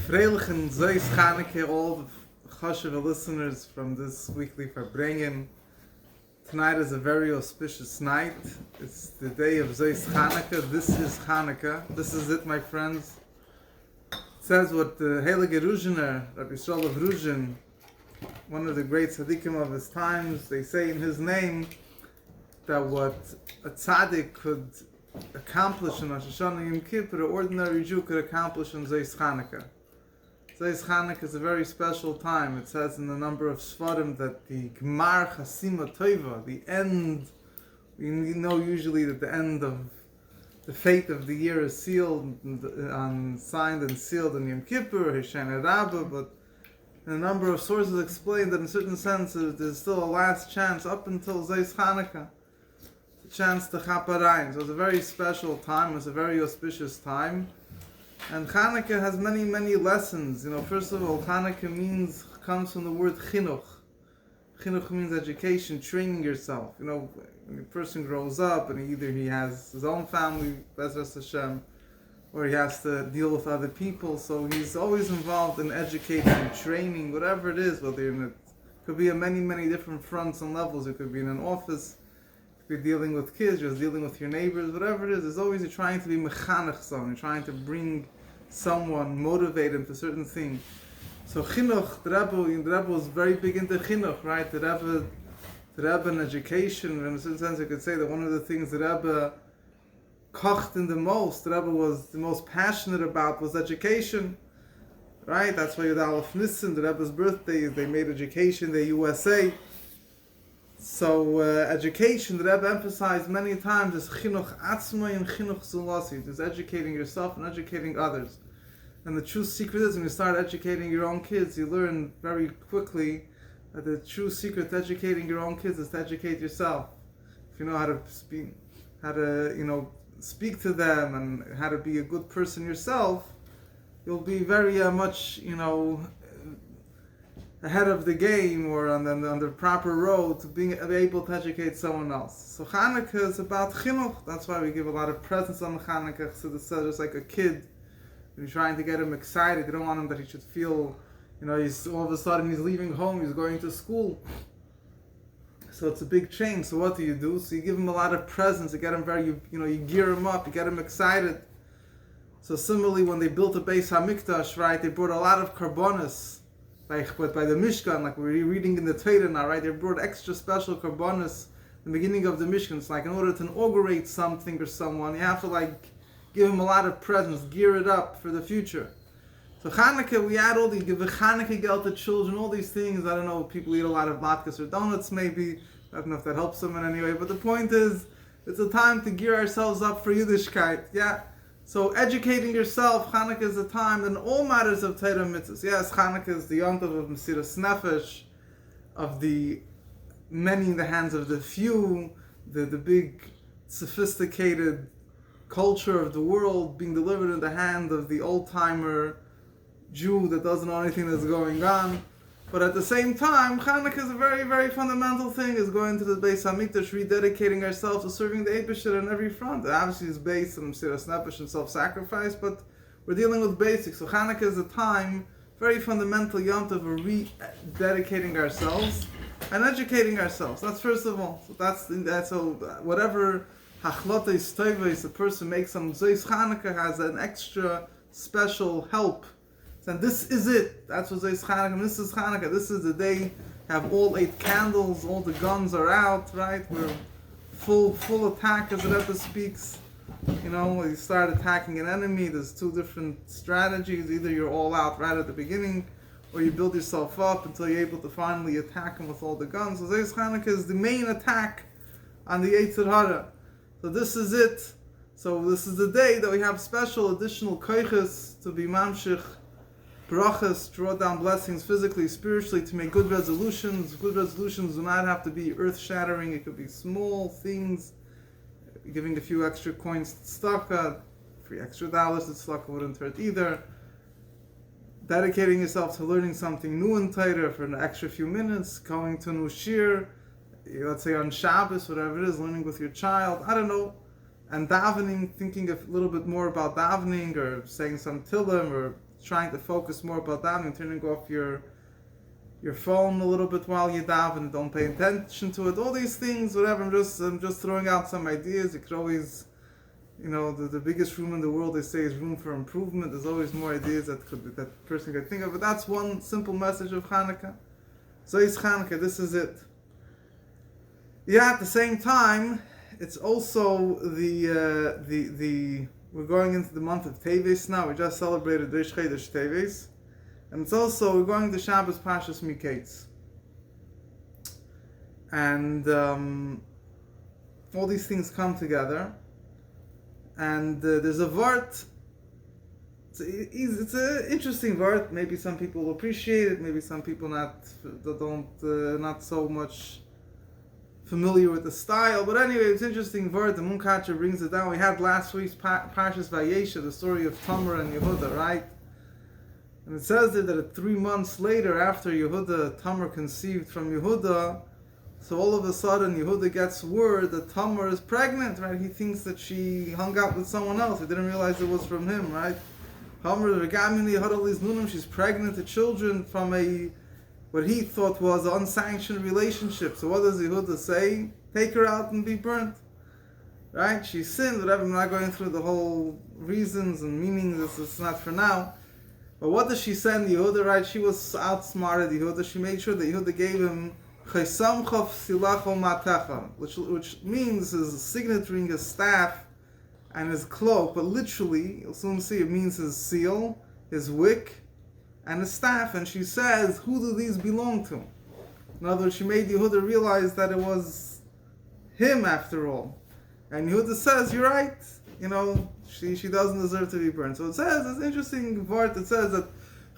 Freilichen Zeus Chanukah, all the Choshev listeners from this weekly Farbrengen. Tonight is a very auspicious night. It's the day of Zeus Chanukah. This is Chanukah. This is it, my friends. It says what the Heilige Ruzhiner, Rabbi Shalom, one of the great tzaddikim of his times, they say in his name that what a tzaddik could accomplish in Rosh Hashanah and Yom Kippur, an ordinary Jew could accomplish in Zeus Chanukah. Zeus Chanukah is a very special time. It says in a number of Sfarim that the Gmar Chasima Tova, the end, we know usually that the end of the fate of the year is sealed, signed and sealed in Yom Kippur, Hoshana Rabbah, but in a number of sources explain that in certain senses there's still a last chance up until Zeus Chanukah, a chance to Chaparayim. So it's a very special time, it's a very auspicious time. And Chanukah has many, many lessons. First of all, Chanukah comes from the word chinuch. Chinuch means education, training yourself. When a person grows up and either he has his own family, Bezras Hashem, or he has to deal with other people, so he's always involved in educating, training, whatever it is, whether it could be on many, many different fronts and levels. It could be in an office, it could be dealing with kids, just dealing with your neighbors, whatever it is. There's always you're trying to be mechanech someone, you're trying to bring someone, motivate them to certain things. So chinuch, the Rebbe was very big into chinuch, right? The Rebbe in education, in a certain sense you could say that one of the things the Rebbe kocht in the Rebbe was the most passionate about was education, right? That's why Yud Aleph Nissen, the Rebbe's birthday, they made education the USA. So education, the Rebbe emphasized many times, is chinuch atzmai and chinuch zulasi, is educating yourself and educating others. And the true secret is, when you start educating your own kids, you learn very quickly that the true secret to educating your own kids is to educate yourself. If you know how to speak to them and how to be a good person yourself, you'll be very much, ahead of the game, or on the proper road to being able to educate someone else. So Chanukah is about chinuch. That's why we give a lot of presents on Chanukah. So it's just like a kid. You're trying to get him excited. You don't want him that he should feel, he's all of a sudden he's leaving home, he's going to school. So it's a big change. So what do? So you give him a lot of presents. You get him you gear him up. You get him excited. So similarly, when they built the Beis HaMikdash, right, they brought a lot of karbonos. By the Mishkan, like we're reading in the Torah now, right? They brought extra special karbonos in the beginning of the Mishkan. It's like in order to inaugurate something or someone, you have to give him a lot of presents, gear it up for the future. So Chanukah, we add all these, give the Chanukah geld to children, all these things. I don't know, people eat a lot of latkes or donuts maybe. I don't know if that helps them in any way. But the point is, it's a time to gear ourselves up for Yiddishkeit. Yeah. So educating yourself, Chanukah is the time in all matters of Torah mitzvahs. Yes, Chanukah is the yom tov of Mesiras Nefesh, of the many in the hands of the few, the big sophisticated culture of the world being delivered in the hand of the old-timer Jew that doesn't know anything that's going on. But at the same time, Chanukah is a very, very fundamental thing, is going to the Beis HaMikdash, rededicating ourselves to serving the Eibusher on every front. Obviously it's based on Mesiras Nefesh and self-sacrifice, but we're dealing with basics. So Chanukah is a time, very fundamental yom tov, of rededicating ourselves and educating ourselves. That's first of all. So whatever hachlotes tovos the person makes on Zeus Chanukah has an extra special help. And this is it. That's what Zeus Chanukah. This is Chanukah. This is the day. Have all 8 candles. All the guns are out. Right? We're full attack, as the Rebbe speaks. When you start attacking an enemy, there's 2 different strategies. Either you're all out right at the beginning, or you build yourself up until you're able to finally attack him with all the guns. So Zeus Chanukah is the main attack on the Yetzer Hara. So this is it. So this is the day that we have special additional koiches to be mamshich, brachas, draw down blessings physically, spiritually, to make good resolutions. Good resolutions do not have to be earth-shattering. It could be small things, giving a few extra coins to tzedakah, $3 extra to tzedakah wouldn't hurt either. Dedicating yourself to learning something new in Torah for an extra few minutes, going to a new shir, let's say on Shabbos, whatever it is, learning with your child, I don't know, and davening, thinking a little bit more about davening, or saying some tillim, or trying to focus more about davening, turning off your phone a little bit while you daven, don't pay attention to it, all these things, whatever. I'm just throwing out some ideas. You could always, the biggest room in the world, they say, is room for improvement. There's always more ideas that person could think of, but that's one simple message of Hanukkah. So it's Hanukkah, this is it. Yeah, at the same time, it's also we're going into the month of Teves now. We just celebrated Rish Chodesh Teves. And it's also, we're going to Shabbos Pashas Miketz. And all these things come together. And there's a vart. It's an interesting vart. Maybe some people will appreciate it. Maybe some people not so much familiar with the style. But anyway, it's interesting vart. The Munkacher brings it down. We had last week's Pashas Vayesha, the story of Tamar and Yehuda, right? And it says there that 3 months later, after Yehuda, Tamar conceived from Yehuda, so all of a sudden Yehuda gets word that Tamar is pregnant, right? He thinks that she hung out with someone else. He didn't realize it was from him, right? She's pregnant to children from what he thought was an unsanctioned relationship. So what does Yehuda say? Take her out and be burnt. Right? She sinned, whatever. I'm not going through the whole reasons and meanings. It's not for now. But what does she send Yehuda, right? She was outsmarted Yehuda. She made sure that Yehuda gave him which means his signet ring, his staff, and his cloak. But literally, you'll soon see, it means his seal, his wick, and his staff. And she says, who do these belong to? In other words, she made Yehuda realize that it was him after all. And Yehuda says, you're right. She doesn't deserve to be burned. So it says, it's interesting part that says that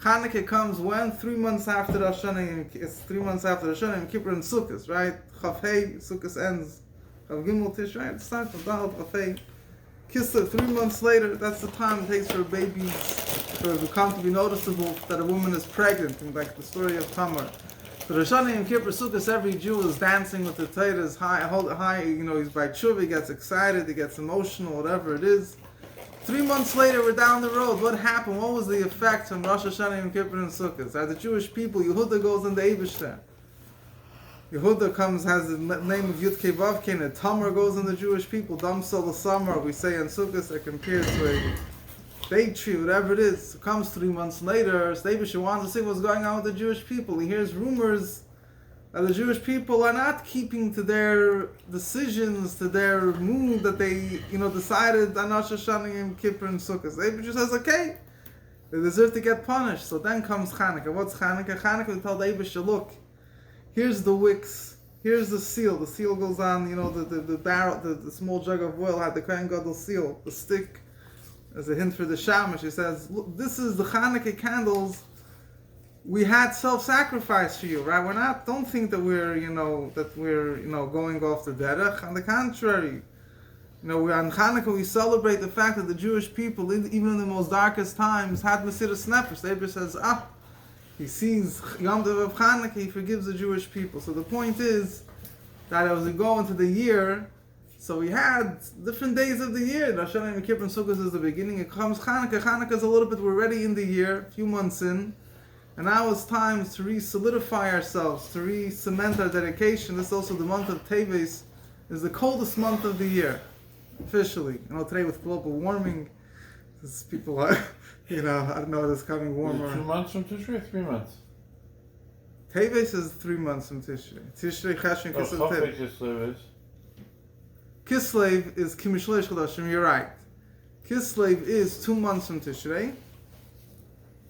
Hanukkah comes when? 3 months after Rosh Hashanah. It's 3 months after Rosh Hashanah and Kippur and Sukkot, right? Chav Hei, Sukkot ends. Chav Gimel Tishrei, it's time for Dal, Chav Hei. Kislev, 3 months later, that's the time it takes for babies to become to be noticeable that a woman is pregnant, and like the story of Tamar. So Rosh Hashanah and Kippur Sukkot, every Jew is dancing with the Torah, is high, he's by tshuva, he gets excited, he gets emotional, whatever it is. 3 months later, we're down the road. What happened? What was the effect from Rosh Hashanah and Kippur and Sukkot? The Jewish people, Yehuda goes in the Eibishter. Yehuda has the name of Yud Kei Vav Kei, and Tamar goes in the Jewish people. Dam Sol Summer, we say in Sukkot, that compares to a date tree, whatever it is. It comes 3 months later. The Eibishter wants to see what's going on with the Jewish people. He hears rumors that the Jewish people are not keeping to their decisions, to their mood that they, decided on Rosh Hashanah and Kippur and Sukkot. The Eibishter says, okay, they deserve to get punished. So then comes Chanukah. What's Chanukah? Chanukah will tell the Eibishter, look, here's the wicks, here's the seal. The seal goes on, the barrel, the small jug of oil had the Kohen Gadol seal, the stick, as a hint for the Shamash. He says, look, this is the Chanukah candles. We had self-sacrifice for you, right? Don't think that we're going off the derech. On the contrary, on Hanukkah we celebrate the fact that the Jewish people, even in the most darkest times, had Mesiras Nefesh. The Rebbe says, he sees Yom Tov of Hanukkah, he forgives the Jewish people. So the point is that as we go into the year, so we had different days of the year. Rosh Hashanah and Kippur and Sukkot is the beginning. It comes Hanukkah. Hanukkah is a little bit, we're already in the year, a few months in. And now it's time to re-solidify ourselves, to re-cement our dedication. This is also the month of Teves, is the coldest month of the year, officially. Today with global warming, people are, I don't know, it's coming warmer. 2 months from Tishrei, 3 months? Teves is 3 months from Tishrei. Tishrei, Cheshvan, Kislev, Teves. Kislev is Kimishleish Chodashim, you're right. Kislev is 2 months from Tishrei.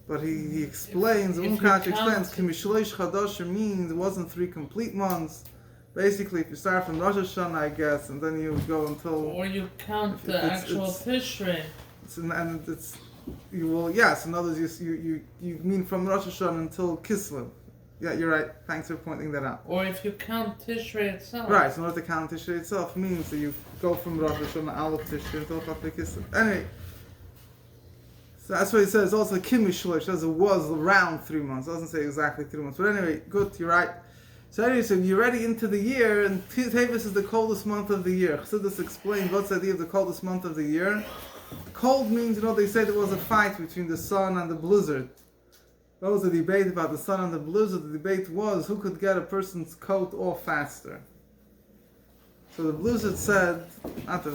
But he explains, Umkach explains, Kimishleish Chodashim means it wasn't 3 complete months. Basically, if you start from Rosh Hashanah, I guess, and then you go until... Or you count the actual Tishrei. In other words, you mean from Rosh Hashanah until Kislev. Yeah, you're right. Thanks for pointing that out. Or if you count Tishrei itself. Right, so in order to count Tishrei itself means that you go from Rosh Hashanah, Aleph Tishrei, until Chafei Kislev. Anyway, so that's what he says. Also, Kimishleish says it was around 3 months. It doesn't say exactly 3 months. But anyway, good, you're right. So anyway, so you're ready into the year, and Teves is the coldest month of the year. Chassidus explained what's the idea of the coldest month of the year. Cold means, they say there was a fight between the sun and the blizzard. There was a debate about the sun and the blizzard. The debate was who could get a person's coat off faster. So the blizzard said, not the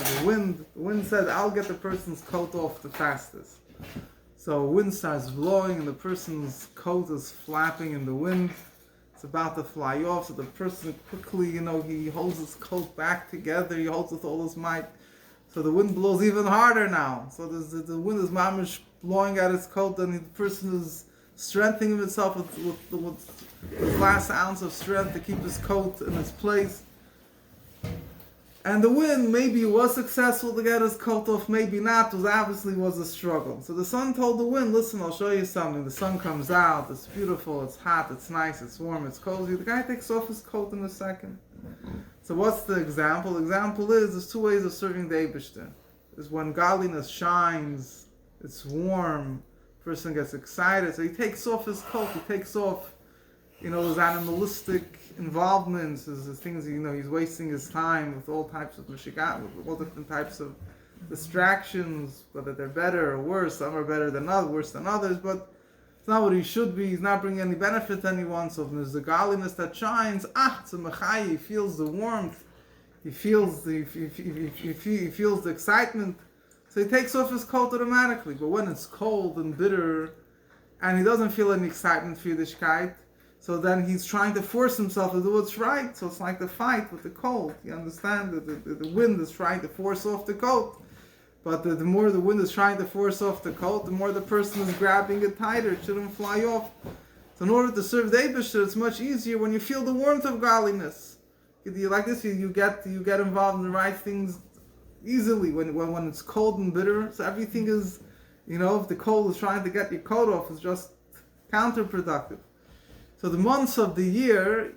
wind said, I'll get the person's coat off the fastest. So wind starts blowing and the person's coat is flapping in the wind. It's about to fly off, so the person quickly, he holds his coat back together, he holds with all his might. So the wind blows even harder now. So the wind is mamish blowing at his coat, and the person is strengthening himself with last ounce of strength to keep his coat in its place. And the wind maybe was successful to get his coat off, maybe not. It obviously was a struggle. So the sun told the wind, listen, I'll show you something. The sun comes out, it's beautiful, it's hot, it's nice, it's warm, it's cozy. The guy takes off his coat in a second. So what's the example? The example is, there's two ways of serving the Eibishter. There's when godliness shines, it's warm, person gets excited, so he takes off his coat, he takes off, his animalistic involvements, his things, he's wasting his time with all types of mishigat, with all different types of distractions, whether they're better or worse. Some are better than others, worse than others, but it's not what he should be. He's not bringing any benefit to anyone. So if there's the godliness that shines, it's a mechai, he feels the warmth, he feels the excitement, so he takes off his coat automatically. But when it's cold and bitter, and he doesn't feel any excitement for Yiddishkeit, so then he's trying to force himself to do what's right. So it's like the fight with the cold. You understand that the wind is trying to force off the coat. But the more the wind is trying to force off the coat, the more the person is grabbing it tighter. It shouldn't fly off. So in order to serve the Eibishter, it's much easier when you feel the warmth of godliness. Like this, you get involved in the right things easily. When it's cold and bitter, so everything is, if the cold is trying to get your coat off, it's just counterproductive. So the months of the year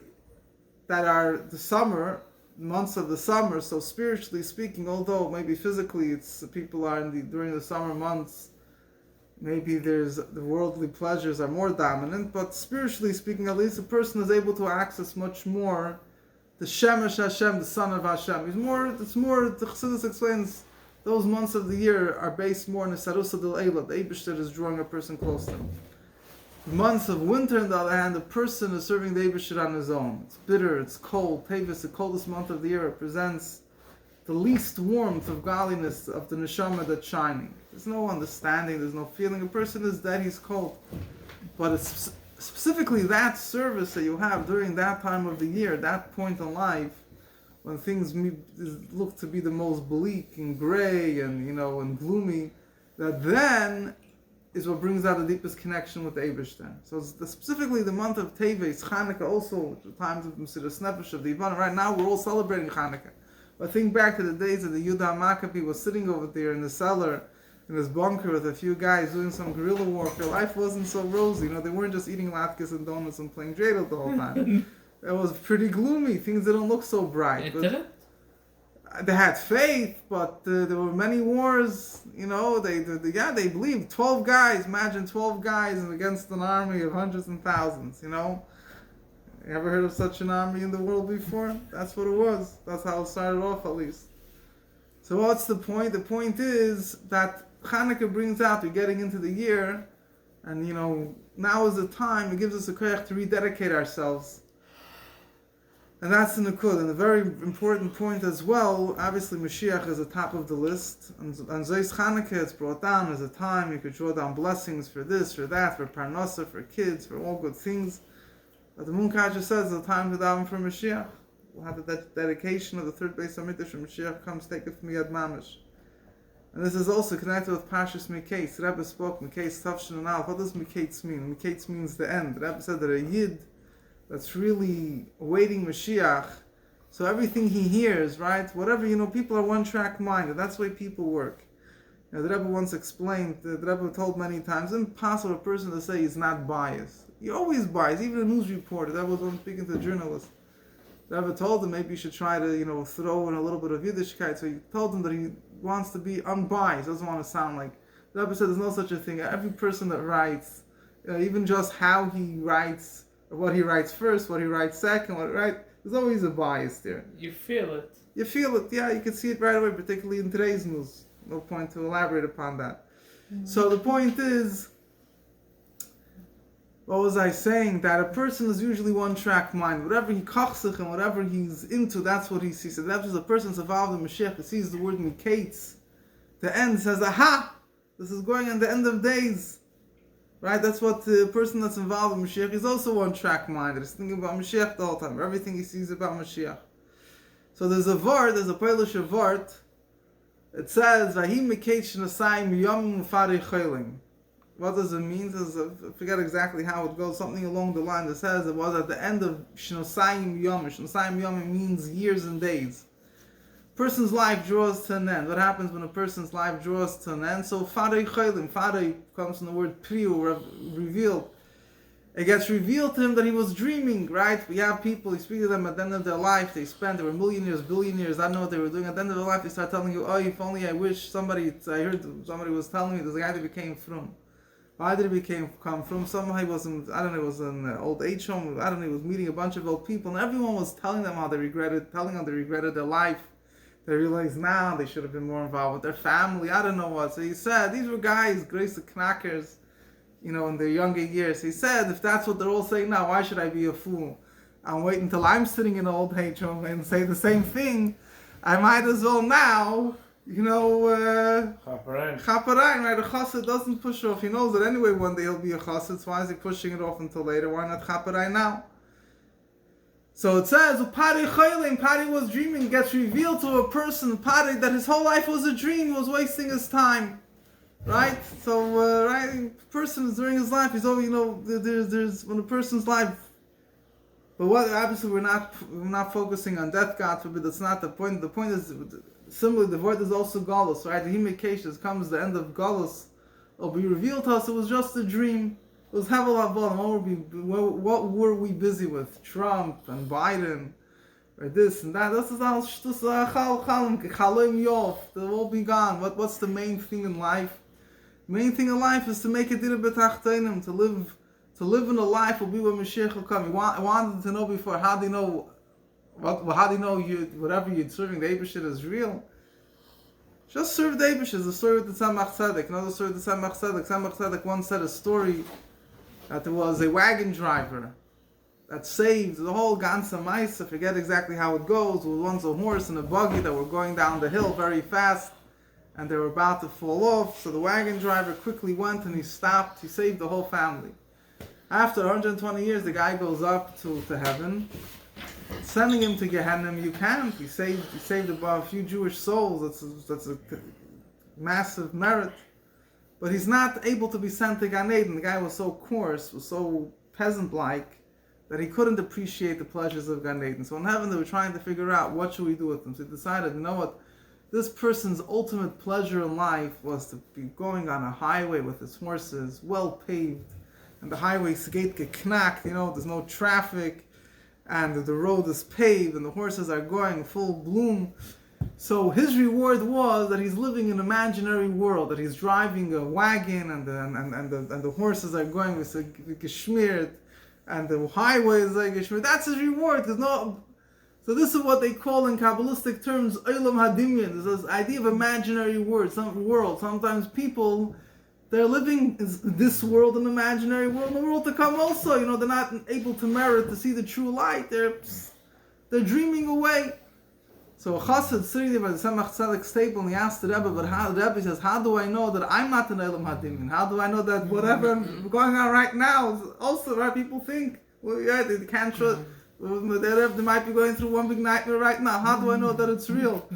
that are the summer, months of the summer, so spiritually speaking, although maybe physically people are during the summer months, maybe the worldly pleasures are more dominant, but spiritually speaking, at least a person is able to access much more the Shemesh Hashem, the Son of Hashem. The Chassidus explains those months of the year are based more on the Sarusa del Eila, the Eibishter is drawing a person close to him. The months of winter, on the other hand, the person is serving the Eibishter on his own. It's bitter, it's cold. Tevis, the coldest month of the year, represents the least warmth of godliness of the neshama that's shining. There's no understanding, there's no feeling. A person is dead, he's cold. But it's specifically that service that you have during that time of the year, that point in life, when things look to be the most bleak and gray and and gloomy, that then is what brings out the deepest connection with the Eibishter. So specifically the month of Teves, Chanukah also, the times of Mesiras Nefesh of the Ivan. Right now we're all celebrating Chanukah. But think back to the days that the Yehuda Maccabee was sitting over there in the cellar, in his bunker with a few guys doing some guerrilla warfare. Life wasn't so rosy. They weren't just eating latkes and donuts and playing dreidel the whole time. It was pretty gloomy. Things didn't look so bright. It didn't? They had faith, but there were many wars. They believed 12 guys. Imagine 12 guys against an army of hundreds and thousands. You ever heard of such an army in the world before? That's what it was. That's how it started off, at least. So what's the point? The point is that Chanukah brings out, we're getting into the year, and now is the time. It gives us a koyach to rededicate ourselves. And that's the Nukud. And a very important point as well, obviously Mashiach is at the top of the list. And Zeis Chanukah, it's brought down as a time you could draw down blessings for this, for that, for Parnasa, for kids, for all good things. But the Munkasha says it's a time to daven for Mashiach. We'll have the dedication of the third Beis HaMikdash when Mashiach comes, take it from Yad Mamish. And this is also connected with Pashas Miketz. The Rebbe spoke, Miketz, Tavshin and Aleph. What does Miketz mean? Miketz means the end. The Rebbe said that a Yid that's really awaiting Mashiach, so everything he hears, right, whatever, people are one-track minded. That's the way people work. The Rebbe once explained, the Rebbe told many times, it's impossible for a person to say he's not biased. You're always biased, even a news reporter. The Rebbe was speaking to journalists. The Rebbe told him maybe you should try to, throw in a little bit of Yiddishkeit. So he told him that he wants to be unbiased, doesn't want to sound like. The Rebbe said there's no such a thing. Every person that writes, even just how he writes, what he writes first, what he writes second, there's always a bias there. You feel it. You feel it, yeah, you can see it right away, particularly in today's news. No point to elaborate upon that. So the point is, what was I saying? That a person is usually one-track mind. Whatever he kochsich and whatever he's into, that's what he sees. So that's a person's involved in Mashiach. He sees the word mikates. The end says, aha! This is going on the end of days. Right? That's what the person that's involved in Mashiach is also one-track mind. He's thinking about Mashiach the whole time. Everything he sees about Mashiach. So there's a Polish vart. It says, Vahi mikate shnasayim yom ufari cholim. What does it mean? I forget exactly how it goes. Something along the line that says it was at the end of Shnosayim Yom. Shnosayim Yom means years and days. Person's life draws to an end. What happens when a person's life draws to an end? So Farei Cholim. Farei comes from the word Priu, revealed. It gets revealed to him that he was dreaming, right? We have people, you speak to them at the end of their life, they were millionaires, billionaires, I don't know what they were doing. At the end of their life, they start telling you, oh, if only I wish I heard somebody was telling me, there's a guy that became from. Why did he come from? Somebody was in, I don't know, it was an old age home, I don't know, he was meeting a bunch of old people, and everyone was telling them how they regretted their life. They realized now they should have been more involved with their family, I don't know what. So he said, these were guys, grace knackers, in their younger years. He said, if that's what they're all saying now, why should I be a fool? I'm waiting until I'm sitting in an old age home and say the same thing. I might as well now, Chaperein, right? A chassid doesn't push off. He knows that anyway one day he'll be a chassid, so why is he pushing it off until later? Why not chaperein now? So it says, Pari Chaylim, Pari was dreaming, gets revealed to a person, Pari, that his whole life was a dream, he was wasting his time. Right? So, a person is during his life, he's always, there's when a person's life. But obviously we're not focusing on death, God forbid, that's not the point. The point is, similarly, the word is also galus, right? The himikashes comes the end of galus. It'll be revealed to us, it was just a dream. It was Havel Avolem. What were we busy with? Trump and Biden, or this and that. This is all Chalim Yof. They'll all be gone. What's the main thing in life? The main thing in life is to make a dira b'tachtenim, to live in a life will be when Mashiach will come. I wanted to know before, how do you know whatever you're serving the Eibusher is real? Just serve the Eibusher. The story with the Tzemach Tzedek. The story with the Tzemach Tzedek. Tzemach Tzedek once said a story that there was a wagon driver that saved the whole Gansa Mice. I forget exactly how it goes. It was once a horse and a buggy that were going down the hill very fast, and they were about to fall off. So the wagon driver quickly went and he stopped. He saved the whole family. After 120 years, the guy goes up to heaven. Sending him to Gehenna, you can't. He saved about a few Jewish souls. That's a massive merit. But he's not able to be sent to Gan Eden. The guy was so coarse, was so peasant-like, that he couldn't appreciate the pleasures of Gan Eden. So in heaven, they were trying to figure out what should we do with him. So they decided, you know what? This person's ultimate pleasure in life was to be going on a highway with his horses, well paved, and the highway's gate geknackt, there's no traffic, and the road is paved, and the horses are going full bloom. So his reward was that he's living in an imaginary world, that he's driving a wagon, and the horses are going with a geschmiert, and the highway is like geschmiert. That's his reward. So this is what they call in Kabbalistic terms Olam Hadimyan. There's this idea of imaginary world. Sometimes people, they're living in this world, an imaginary world, and the world to come also. They're not able to merit to see the true light. They're dreaming away. So a chassid sitting there by the Tzemach Tzedek's table, and he asked the Rebbe, the Rebbe says, how do I know that I'm not an Olam Hadimyan? How do I know that whatever going on right now is also right? People think, they can't trust. They might be going through one big nightmare right now. How do I know that it's real?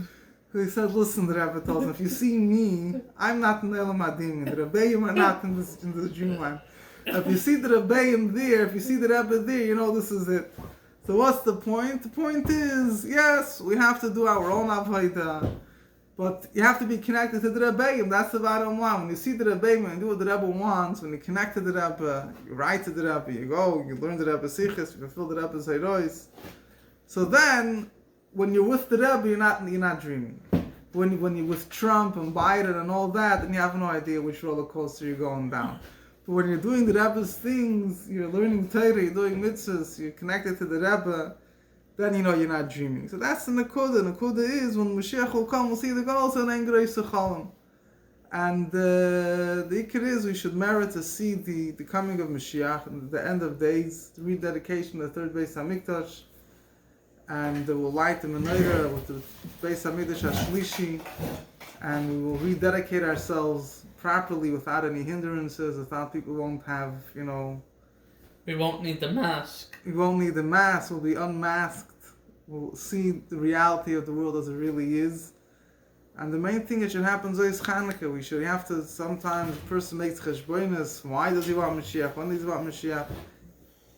So he said, listen, the Rebbe told him, if you see me, I'm not in Olam Hadimyan. The Rebbeim are not in the dreamland. If you see the Rebbeim there, if you see the Rebbe there, this is it. So what's the point? The point is, yes, we have to do our own avodah, but you have to be connected to the Rebbeim. That's the bottom line. When you see the Rebbeim and do what the Rebbe wants, when you connect to the Rebbe, you write to the Rebbe, you go, you learn the Rebbe's sichos, you fulfill the Rebbe's herois. So then, when you're with the Rebbe, you're not dreaming. When you're with Trump and Biden and all that, then you have no idea which roller coaster you're going down. But when you're doing the Rebbe's things, you're learning Torah, you're doing mitzvahs, you're connected to the Rebbe, then you're not dreaming. So that's the Nakuda. Nakuda is when Mashiach will come, we'll see the Golos and Engrei Sechalom. And the ikar is we should merit to see the coming of Mashiach and the end of days, the rededication of the third Beis Hamikdash, and we'll light the menorah with the Beis Hamikdash HaShlishi, and we will rededicate ourselves properly without any hindrances, without people won't have, We won't need the mask. we won't need the mask, we'll be unmasked, we'll see the reality of the world as it really is. And the main thing that should happen is Chanukah. We should have to, sometimes a person makes cheshbonos. Why does he want Mashiach? When does he want Mashiach?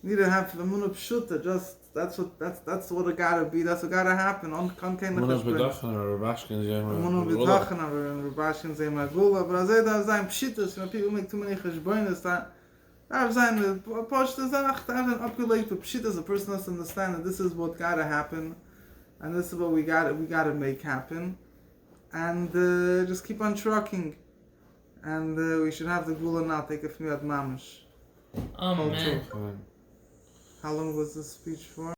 You need to have the munah pshuta. Just that's what it gotta be. That's what gotta happen. On kankein Munah b'dachan or Rabashkin zayim munah b'dachan or Rabashkin zayim agula. But as I zayin pshitas, people make too many cheshbonos. That zayin the posh is that an upgrade to pshitas. A person has to understand that this is what gotta happen, and this is what we gotta make happen. And just keep on trucking. And we should have the gula now. Take it from Yad Mamish. Amen. Amen. How long was this speech for?